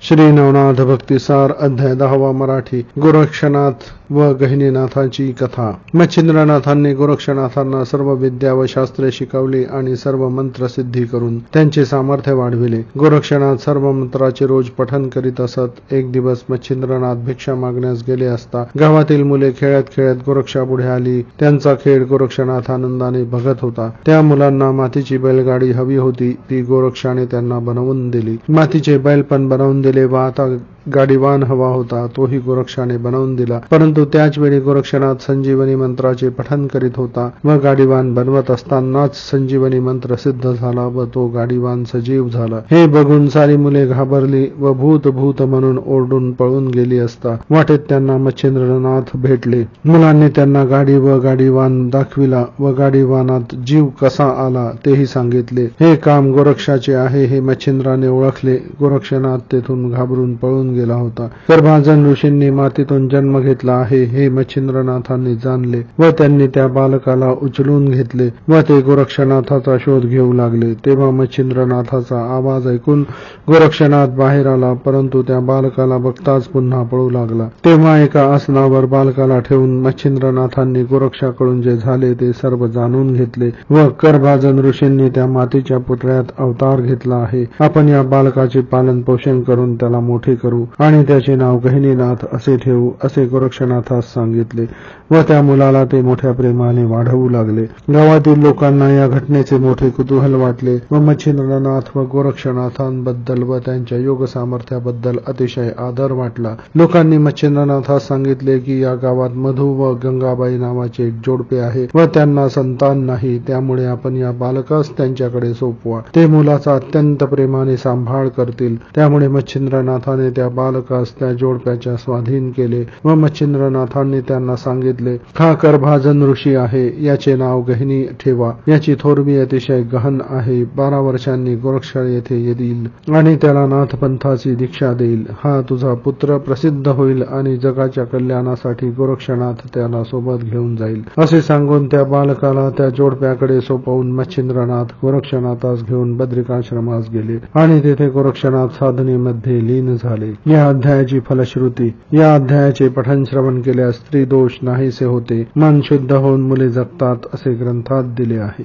श्री नवनाथ भक्तिसार अध्याय 10 मराठी गोरक्षनाथ व गहिनीनाथाची कथा। मच्छिंद्रनाथांनी गोरक्षनाथांना सर्व विद्या व शास्त्रे शिकवली आणि सर्व मंत्र सिद्धी करून त्यांचे सामर्थ्य वाढविले। गोरक्षनाथ सर्व मंत्राचे रोज पठण करीत असत। एक दिवस मच्छिंद्रनाथ भिक्षा मागण्यास गेले असता गावातील मुले खेळत खेळत गोरक्षापुढे आली। त्यांचा खेळ गोरक्षनाथ आनंदाने बघत होता। त्या मुलांना मातीची बैलगाडी हवी होती, ती गोरक्षाने त्यांना बनवून दिली। मातीचे बैल पण बनवून दिले व आता गाडीवान हवा होता, तोही गोरक्षाने बनवून दिला। परंतु त्याच वेळी गोरक्षनाथ संजीवनी मंत्राचे पठण करीत होता व गाडीवान बनवत असतानाच संजीवनी मंत्र सिद्ध झाला व तो गाडीवान सजीव झाला। हे बघून सारी मुले घाबरली व भूत भूत म्हणून ओरडून पळून गेली असता वाटेत त्यांना मच्छिंद्रनाथ भेटले। मुलांनी त्यांना गाडी व गाडीवान दाखविला व गाडीवानात जीव कसा आला तेही सांगितले। हे काम गोरक्षाचे आहे हे मच्छिंद्राने ओळखले। गोरक्षनाथ तेथून घाबरून पळून गेला होता। गर्भाजन ऋषींनी मातीतून जन्म घेतला आहे हे मच्छिंद्रनाथांनी जाणले व त्यांनी त्या बालकाला उचलून घेतले व ते गोरक्षनाथाचा शोध घेऊ लागले। तेव्हा मच्छिंद्रनाथाचा आवाज ऐकून गोरक्षनाथ बाहेर आला, परंतु त्या बालकाला बघताच पुन्हा पळू लागला। तेव्हा एका आसनावर बालकाला ठेवून मच्छिंद्रनाथांनी गोरक्षाकडून जे झाले ते सर्व जाणून घेतले व गर्भाजन ऋषींनी त्या मातीच्या पुतळ्यात अवतार घेतला आहे। आपण या बालकाचे पालन पोषण करून त्याला मोठे करू आणि त्याचे नाव गहिनीनाथ असे ठेवू असे गोरक्षनाथास सांगितले व त्या मुलाला ते मोठ्या प्रेमाने वाढवू लागले। गावातील लोकांना या घटनेचे मोठे कुतूहल वाटले व मच्छिंद्रनाथ व गोरक्षनाथांबद्दल व त्यांच्या योग सामर्थ्याबद्दल अतिशय आदर वाटला। लोकांनी मच्छिंद्रनाथास सांगितले की या गावात मधु व गंगाबाई नावाचे एक जोडपे आहे व त्यांना संतान नाही, त्यामुळे आपण या बालकास त्यांच्याकडे सोपवा। ते मुलाचा अत्यंत प्रेमाने सांभाळ करतील। त्यामुळे मच्छिंद्रनाथाने त्या बालकास त्या जोडप्याच्या स्वाधीन केले व मच्छिंद्रनाथांनी त्यांना सांगितले, हा गर्भाजन ऋषी आहे, याचे नाव गहिनी ठेवा। याची थोरवी अतिशय गहन आहे। 12 वर्षांनी गोरक्षा येथे येईल आणि त्याला नाथपंथाची दीक्षा देईल। हा तुझा पुत्र प्रसिद्ध होईल आणि जगाच्या कल्याणासाठी गोरक्षनाथ त्याला सोबत घेऊन जाईल असे सांगून त्या बालकाला त्या जोडप्याकडे सोपवून मच्छिंद्रनाथ गोरक्षनाथास घेऊन बद्रिकाश्रमास गेले आणि तेथे गोरक्षनाथ साधनेमध्ये लीन झाले। या अध्यायाची फलश्रुती। या अध्यायाचे पठण श्रवण केल्यास स्त्री दोष नाहीसे होते, मन शुद्ध होऊन मुले जगतात असे ग्रंथात दिले आहे।